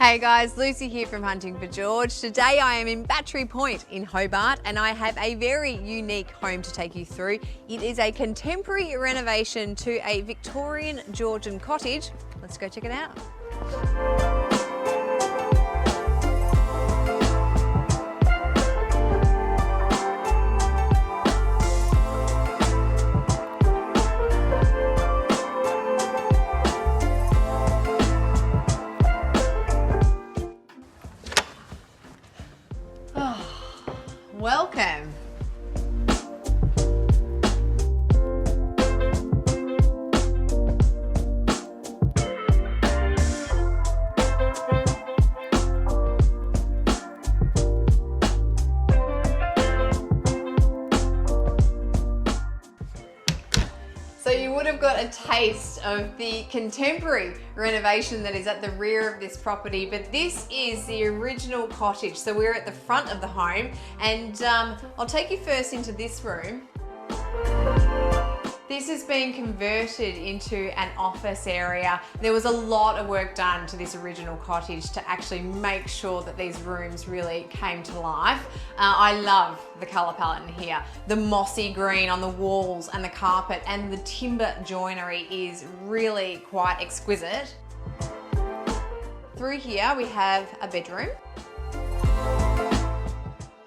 Hey guys, Lucy here from Hunting for George. Today I am in Battery Point in Hobart and I have a very unique home to take you through. It is a contemporary renovation to a Victorian Georgian cottage. Let's go check it out. Welcome. So you would have got a taste of the contemporary renovation that is at the rear of this property, but this is the original cottage. So we're at the front of the home and I'll take you first into this room. This has been converted into an office area. There was a lot of work done to this original cottage to actually make sure that these rooms really came to life. I love the colour palette in here. The mossy green on the walls and the carpet and the timber joinery is really quite exquisite. Through here we have a bedroom.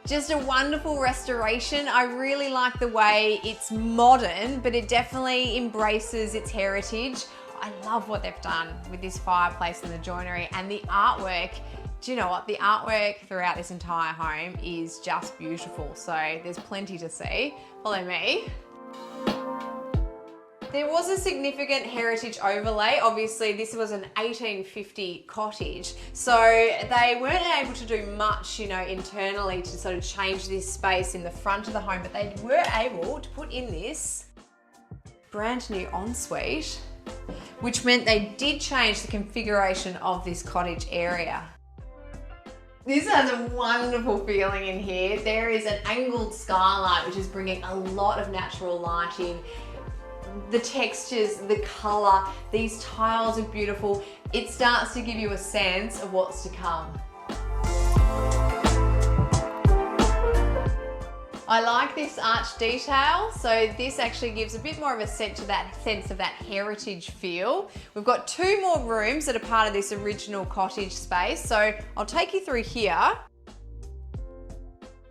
Just a wonderful restoration. I really like the way it's modern, but it definitely embraces its heritage. I love what they've done with this fireplace and the joinery and the artwork. Do you know what? The artwork throughout this entire home is just beautiful. So there's plenty to see. Follow me. There was a significant heritage overlay. Obviously, this was an 1850 cottage. So they weren't able to do much, internally to sort of change this space in the front of the home, but they were able to put in this brand new ensuite, which meant they did change the configuration of this cottage area. This has a wonderful feeling in here. There is an angled skylight, which is bringing a lot of natural light in. The textures, the colour, these tiles are beautiful. It starts to give you a sense of what's to come. I like this arch detail, so this actually gives a bit more of a sense of that heritage feel. We've got two more rooms that are part of this original cottage space, so I'll take you through here.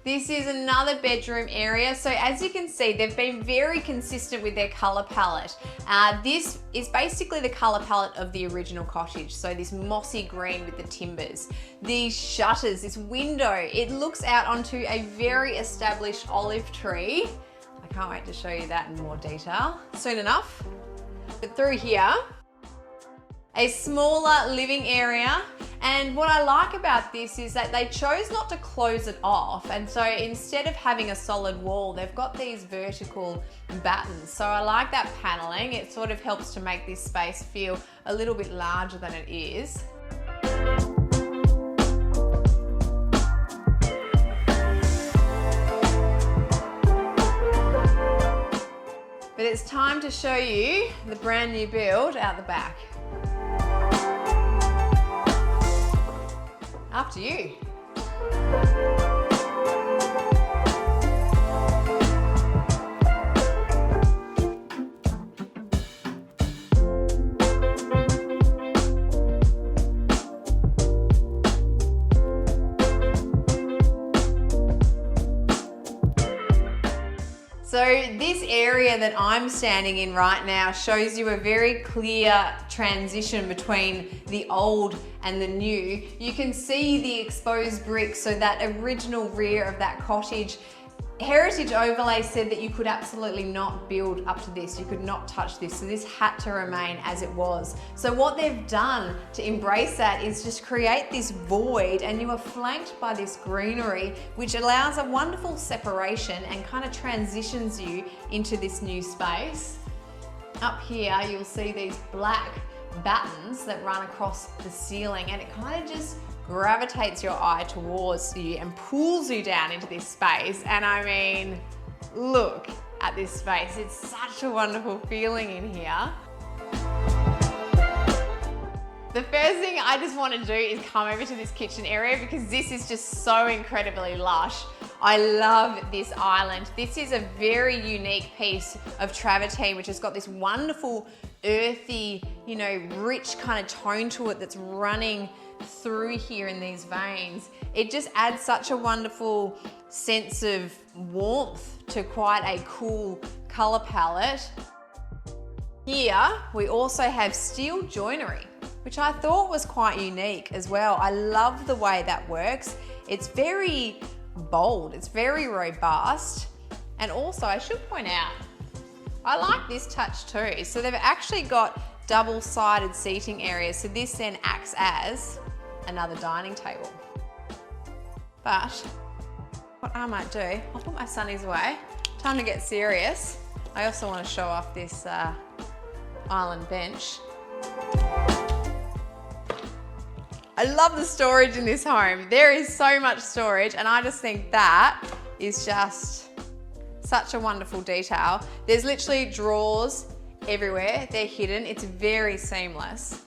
This is another bedroom area. So as you can see, they've been very consistent with their colour palette. This is basically the colour palette of the original cottage. So this mossy green with the timbers. These shutters, this window, it looks out onto a very established olive tree. I can't wait to show you that in more detail soon enough. But through here, a smaller living area. And what I like about this is that they chose not to close it off. And so instead of having a solid wall, they've got these vertical battens. So I like that paneling. It sort of helps to make this space feel a little bit larger than it is. But it's time to show you the brand new build out the back. Up to you. So this area that I'm standing in right now shows you a very clear transition between the old and the new. You can see the exposed bricks, so that original rear of that cottage. Heritage Overlay said that you could absolutely not build up to this, you could not touch this, so this had to remain as it was. So what they've done to embrace that is just create this void, and you are flanked by this greenery, which allows a wonderful separation and kind of transitions you into this new space. Up here you'll see these black battens that run across the ceiling, and it kind of just gravitates your eye towards you and pulls you down into this space. And I mean, look at this space. It's such a wonderful feeling in here. The first thing I just want to do is come over to this kitchen area because this is just so incredibly lush. I love this island. This is a very unique piece of travertine which has got this wonderful earthy, you know, rich kind of tone to it that's running through here in these veins. It just adds such a wonderful sense of warmth to quite a cool color palette. Here we also have steel joinery, which I thought was quite unique as well. I love the way that works. It's very bold, it's very robust, and also I should point out, I like this touch too. So they've actually got double-sided seating areas, so this then acts as another dining table. But what I might do, I'll put my sunnies away. Time to get serious. I also want to show off this island bench. I love the storage in this home. There is so much storage, and I just think that is just such a wonderful detail. There's literally drawers everywhere. They're hidden. It's very seamless.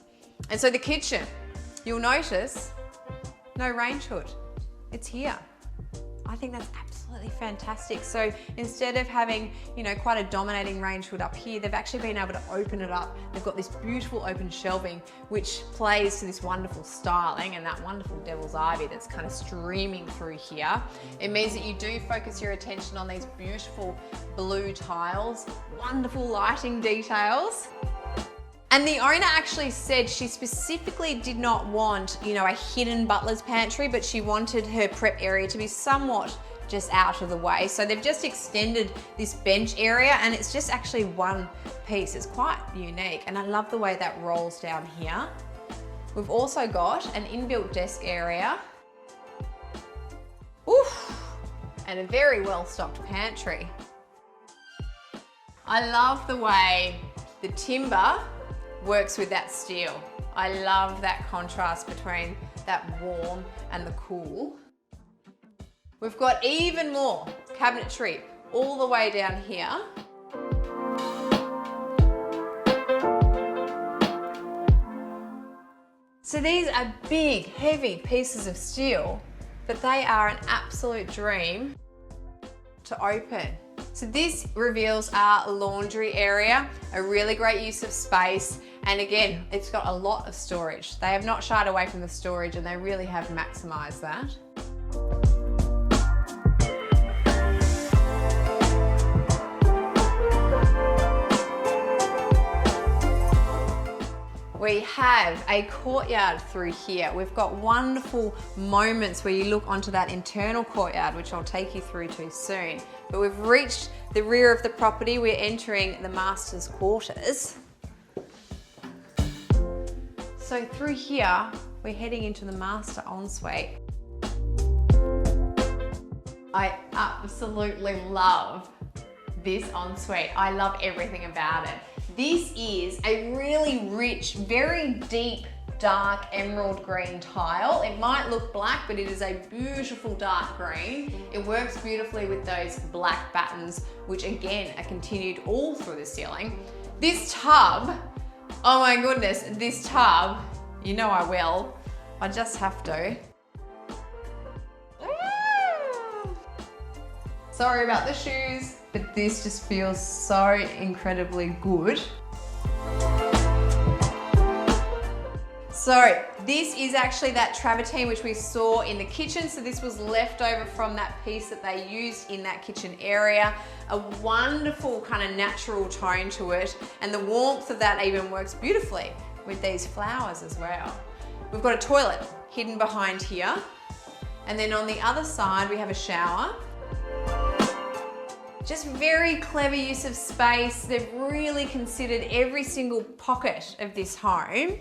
And so the kitchen, you'll notice no range hood. It's here. I think that's absolutely fantastic. So instead of having, you know, quite a dominating range hood up here, they've actually been able to open it up. They've got this beautiful open shelving, which plays to this wonderful styling and that wonderful devil's ivy that's kind of streaming through here. It means that you do focus your attention on these beautiful blue tiles, wonderful lighting details. And the owner actually said she specifically did not want, you know, a hidden butler's pantry, but she wanted her prep area to be somewhat just out of the way. So they've just extended this bench area, and it's just actually one piece. It's quite unique, and I love the way that rolls down here. We've also got an inbuilt desk area. Oof, and a very well-stocked pantry. I love the way the timber works with that steel. I love that contrast between that warm and the cool. We've got even more cabinetry all the way down here. So these are big, heavy pieces of steel, but they are an absolute dream to open. So this reveals our laundry area, a really great use of space. And again, it's got a lot of storage. They have not shied away from the storage, and they really have maximized that. We have a courtyard through here. We've got wonderful moments where you look onto that internal courtyard, which I'll take you through to soon. But we've reached the rear of the property. We're entering the master's quarters. So through here, we're heading into the master ensuite. I absolutely love this ensuite. I love everything about it. This is a really rich, very deep, dark emerald green tile. It might look black, but it is a beautiful dark green. It works beautifully with those black battens, which again are continued all through the ceiling. This tub, oh my goodness, this tub, you know I will. I just have to. Sorry about the shoes, but this just feels so incredibly good. So this is actually that travertine which we saw in the kitchen. So this was left over from that piece that they used in that kitchen area. A wonderful kind of natural tone to it, and the warmth of that even works beautifully with these flowers as well. We've got a toilet hidden behind here, and then on the other side we have a shower. Just very clever use of space. They've really considered every single pocket of this home.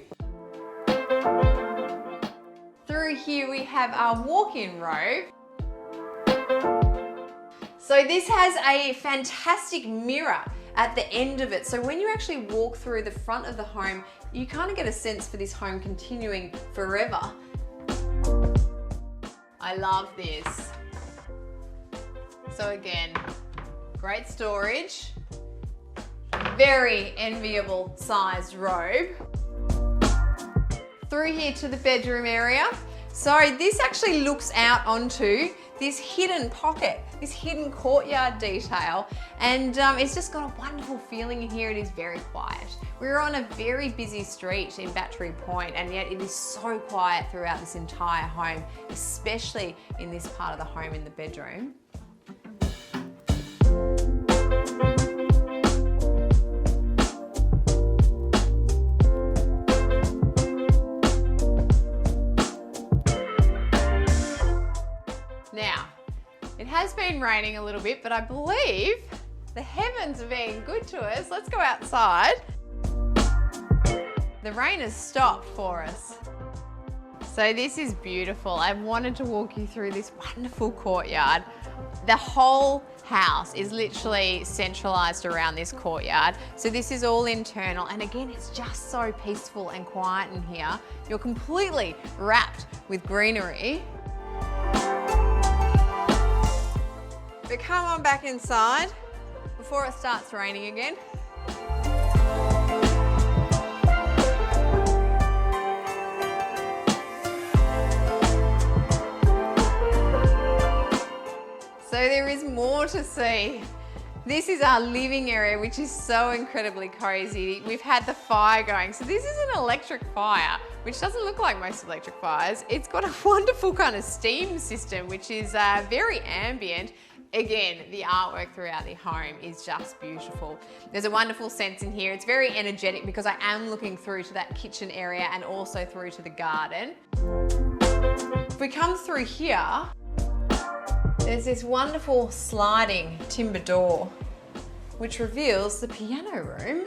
Through here we have our walk-in robe. So this has a fantastic mirror at the end of it. So when you actually walk through the front of the home, you kind of get a sense for this home continuing forever. I love this. So again, great storage, very enviable sized robe. through here to the bedroom area. So this actually looks out onto this hidden pocket, this hidden courtyard detail, and it's just got a wonderful feeling in here. It is very quiet. We're on a very busy street in Battery Point, and yet it is so quiet throughout this entire home, especially in this part of the home in the bedroom. Now, it has been raining a little bit, but I believe the heavens are being good to us. Let's go outside. The rain has stopped for us. So this is beautiful. I wanted to walk you through this wonderful courtyard. The whole house is literally centralized around this courtyard. So this is all internal, and again, it's just so peaceful and quiet in here. You're completely wrapped with greenery. But come on back inside before it starts raining again. So there is more to see. This is our living area, which is so incredibly cozy. We've had the fire going. So this is an electric fire, which doesn't look like most electric fires. It's got a wonderful kind of steam system, which is very ambient. Again, the artwork throughout the home is just beautiful. There's a wonderful sense in here. It's very energetic because I am looking through to that kitchen area and also through to the garden. If we come through here, there's this wonderful sliding timber door, which reveals the piano room.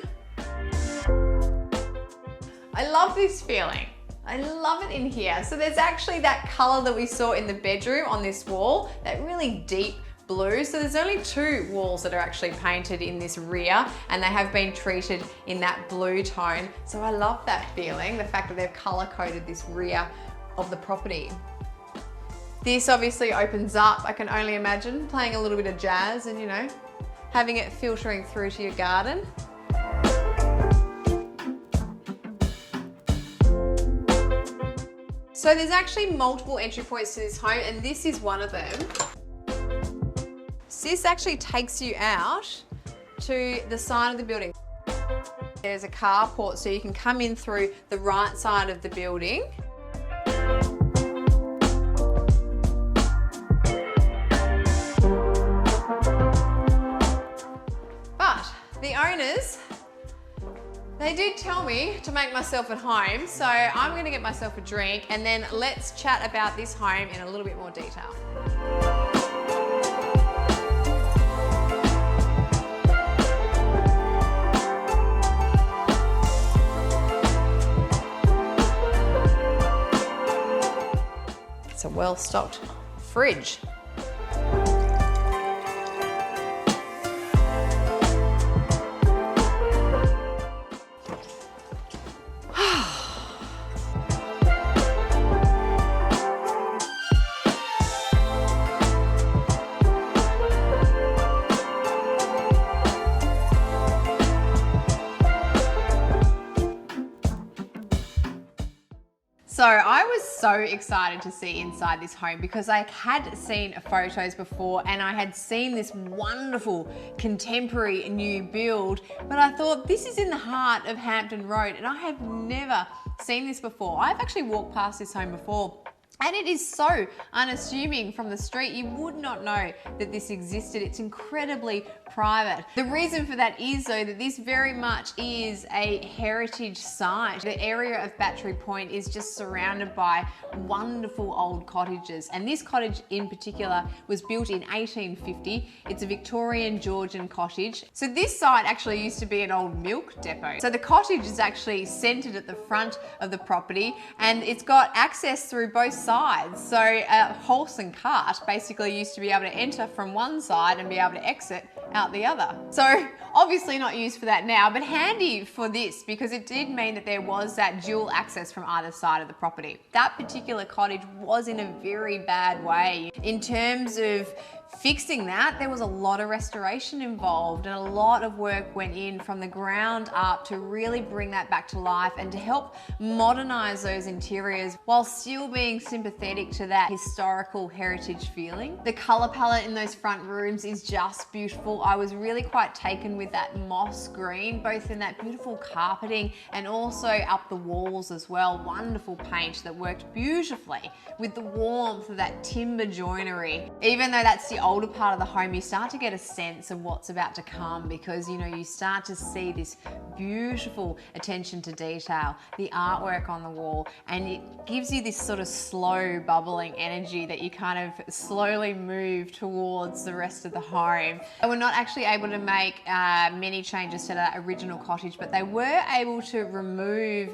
I love this feeling. I love it in here. So there's actually that color that we saw in the bedroom on this wall, that really deep blue. So there's only two walls that are actually painted in this rear, and they have been treated in that blue tone. So I love that feeling, the fact that they've color coded this rear of the property. This obviously opens up. I can only imagine playing a little bit of jazz and, you know, having it filtering through to your garden. So there's actually multiple entry points to this home, and this is one of them. This actually takes you out to the side of the building. There's a carport, so you can come in through the right side of the building. But the owners, they did tell me to make myself at home, so I'm going to get myself a drink and then let's chat about this home in a little bit more detail. It's a well-stocked fridge. So I was so excited to see inside this home because I had seen photos before and I had seen this wonderful contemporary new build, but I thought this is in the heart of Hampden Road and I have never seen this before. I've actually walked past this home before, and it is so unassuming from the street. You would not know that this existed. It's incredibly private. The reason for that is though that this very much is a heritage site. The area of Battery Point is just surrounded by wonderful old cottages, and this cottage in particular was built in 1850. It's a Victorian Georgian cottage. So this site actually used to be an old milk depot. So the cottage is actually centered at the front of the property and it's got access through both sides. So a horse and cart basically used to be able to enter from one side and be able to exit out the other. So obviously not used for that now, but handy for this because it did mean that there was that dual access from either side of the property. That particular cottage was in a very bad way in terms of fixing that, there was a lot of restoration involved and a lot of work went in from the ground up to really bring that back to life and to help modernize those interiors while still being sympathetic to that historical heritage feeling. The color palette in those front rooms is just beautiful. I was really quite taken with that moss green, both in that beautiful carpeting and also up the walls as well. Wonderful paint that worked beautifully with the warmth of that timber joinery. Even though that's the older part of the home, you start to get a sense of what's about to come because, you know, you start to see this beautiful attention to detail, the artwork on the wall, and it gives you this sort of slow bubbling energy that you kind of slowly move towards the rest of the home. And we're not actually able to make many changes to that original cottage, but they were able to remove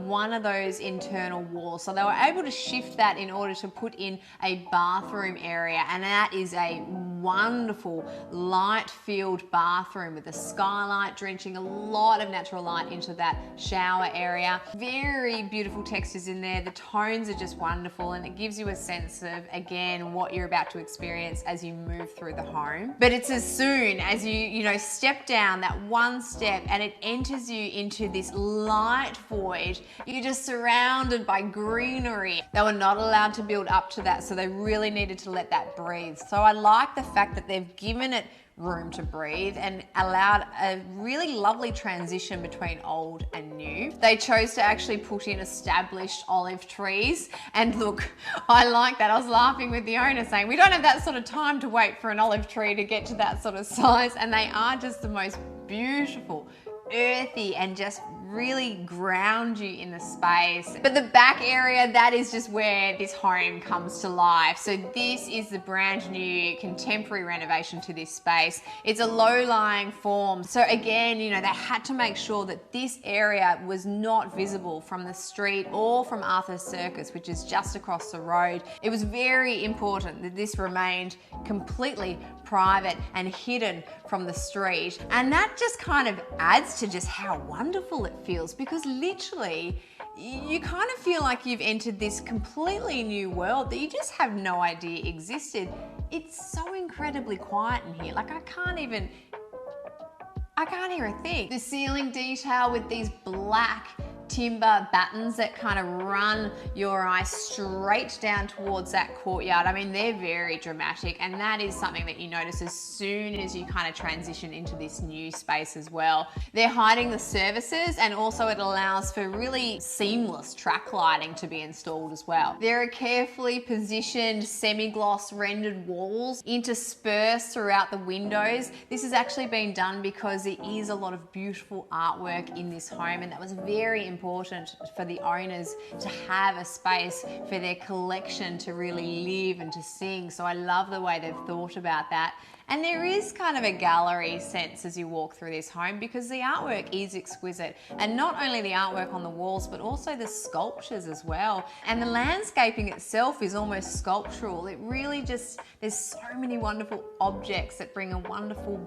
one of those internal walls. So they were able to shift that in order to put in a bathroom area, and that is a wonderful light-filled bathroom with a skylight drenching a lot of natural light into that shower area. Very beautiful textures in there. The tones are just wonderful, and it gives you a sense of, again, what you're about to experience as you move through the home. But it's as soon as you know, step down that one step and it enters you into this light void, you're just surrounded by greenery. They were not allowed to build up to that, so they really needed to let that breathe. So I like the fact that they've given it room to breathe and allowed a really lovely transition between old and new. They chose to actually put in established olive trees, and look, I like that. I was laughing with the owner saying, we don't have that sort of time to wait for an olive tree to get to that sort of size, and they are just the most beautiful, earthy, and just really ground you in the space. But the back area, that is just where this home comes to life. So this is the brand new contemporary renovation to this space. It's a low-lying form. So again, you know, they had to make sure that this area was not visible from the street or from Arthur's Circus, which is just across the road. It was very important that this remained completely private and hidden from the street. And that just kind of adds to just how wonderful it feels, because literally you kind of feel like you've entered this completely new world that you just have no idea existed. It's so incredibly quiet in here. Like I can't hear a thing. The ceiling detail with these black timber battens that kind of run your eye straight down towards that courtyard. I mean, they're very dramatic, and that is something that you notice as soon as you kind of transition into this new space as well. They're hiding the services, and also it allows for really seamless track lighting to be installed as well. There are carefully positioned semi-gloss rendered walls interspersed throughout the windows. This has actually been done because there is a lot of beautiful artwork in this home, and that was very important for the owners to have a space for their collection to really live and to sing. So I love the way they've thought about that. And there is kind of a gallery sense as you walk through this home, because the artwork is exquisite. And not only the artwork on the walls, but also the sculptures as well. And the landscaping itself is almost sculptural. It really just, there's so many wonderful objects that bring a wonderful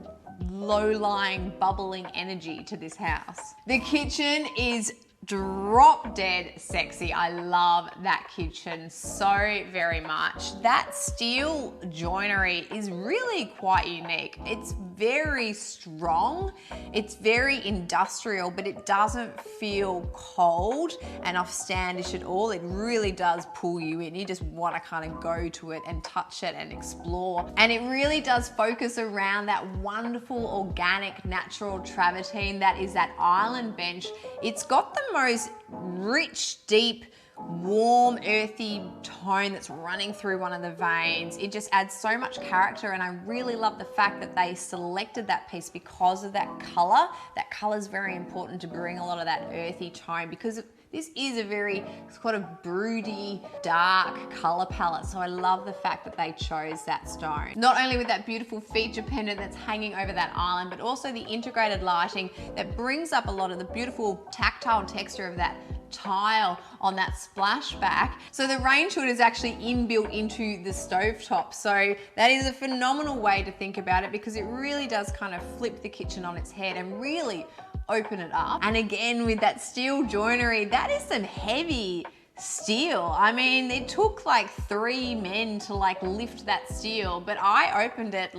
low-lying, bubbling energy to this house. The kitchen is drop dead sexy. I love that kitchen so very much. That steel joinery is really quite unique. It's very strong, it's very industrial, but it doesn't feel cold and offstandish at all. It really does pull you in. You just want to kind of go to it and touch it and explore. And it really does focus around that wonderful organic natural travertine that is that island bench. It's got the most rich, deep, warm, earthy tone that's running through one of the veins. It just adds so much character, and I really love the fact that they selected that piece because of that color. That color is very important to bring a lot of that earthy tone, because this is a very sort of broody, dark color palette. So I love the fact that they chose that stone. Not only with that beautiful feature pendant that's hanging over that island, but also the integrated lighting that brings up a lot of the beautiful tactile texture of that tile on that splashback. So the range hood is actually inbuilt into the stovetop. So that is a phenomenal way to think about it, because it really does kind of flip the kitchen on its head and really open it up. And again, with that steel joinery, that is some heavy steel. I mean, it took like 3 men to like lift that steel, but I opened it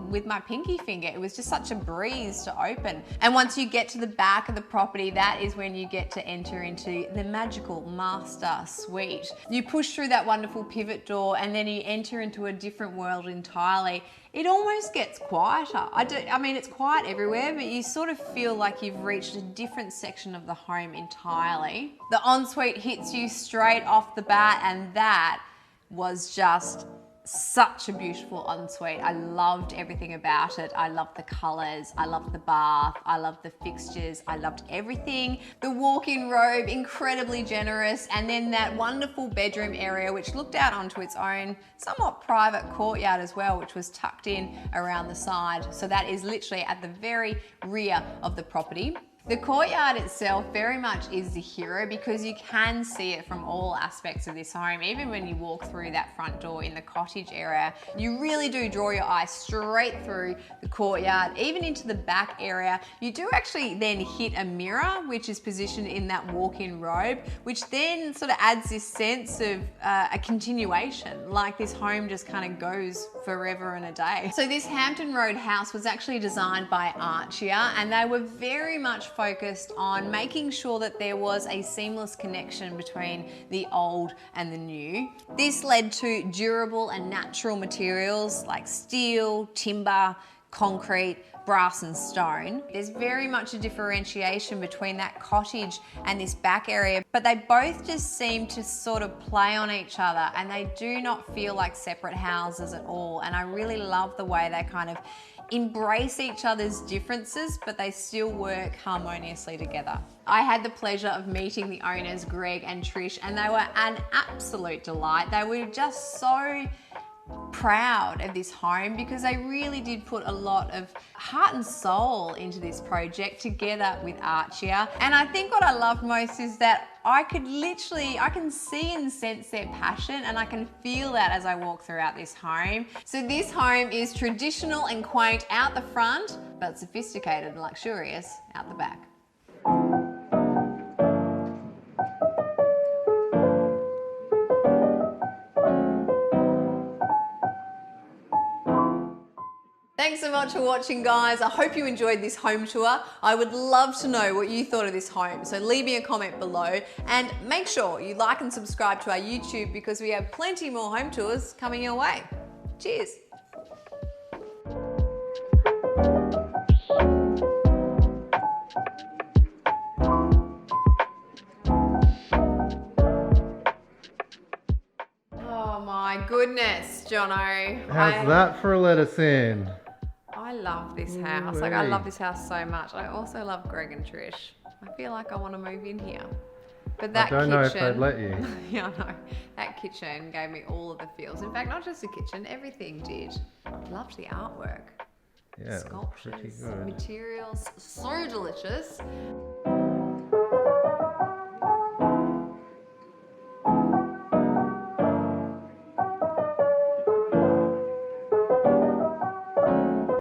with my pinky finger. It was just such a breeze to open. And once you get to the back of the property, that is when you get to enter into the magical master suite. You push through that wonderful pivot door and then you enter into a different world entirely. It almost gets quieter. I mean, it's quiet everywhere, but you sort of feel like you've reached a different section of the home entirely. The ensuite hits you straight off the bat, and that was just such a beautiful ensuite. I loved everything about it. I loved the colors, I loved the bath, I loved the fixtures, I loved everything. The walk-in robe, incredibly generous, and then that wonderful bedroom area which looked out onto its own somewhat private courtyard as well, which was tucked in around the side. So that is literally at the very rear of the property. The courtyard itself very much is the hero because you can see it from all aspects of this home. Even when you walk through that front door in the cottage area, you really do draw your eye straight through the courtyard, even into the back area. You do actually then hit a mirror, which is positioned in that walk-in robe, which then sort of adds this sense of a continuation, like this home just kind of goes forever and a day. So this Hampden Road House was actually designed by Archier, and they were very much focused on making sure that there was a seamless connection between the old and the new. This led to durable and natural materials like steel, timber, concrete, brass and stone. There's very much a differentiation between that cottage and this back area, but they both just seem to sort of play on each other and they do not feel like separate houses at all. And I really love the way they kind of embrace each other's differences, but they still work harmoniously together. I had the pleasure of meeting the owners, Greg and Trish, and they were an absolute delight. They were just so proud of this home because they really did put a lot of heart and soul into this project together with Archier. And I think what I loved most is that I can see and sense their passion, and I can feel that as I walk throughout this home. So this home is traditional and quaint out the front, but sophisticated and luxurious out the back. Thanks so much for watching, guys. I hope you enjoyed this home tour. I would love to know what you thought of this home, so leave me a comment below and make sure you like and subscribe to our YouTube because we have plenty more home tours coming your way. Cheers. Oh my goodness, Jono. How's that for a let us in? I love this house. Like, I love this house so much. I also love Greg and Trish. I feel like I want to move in here. But that kitchen... I don't know if they'd let you. Yeah, I know. That kitchen gave me all of the feels. In fact, not just the kitchen, everything did. Loved the artwork. Yeah, sculptures, pretty good. materials, so delicious.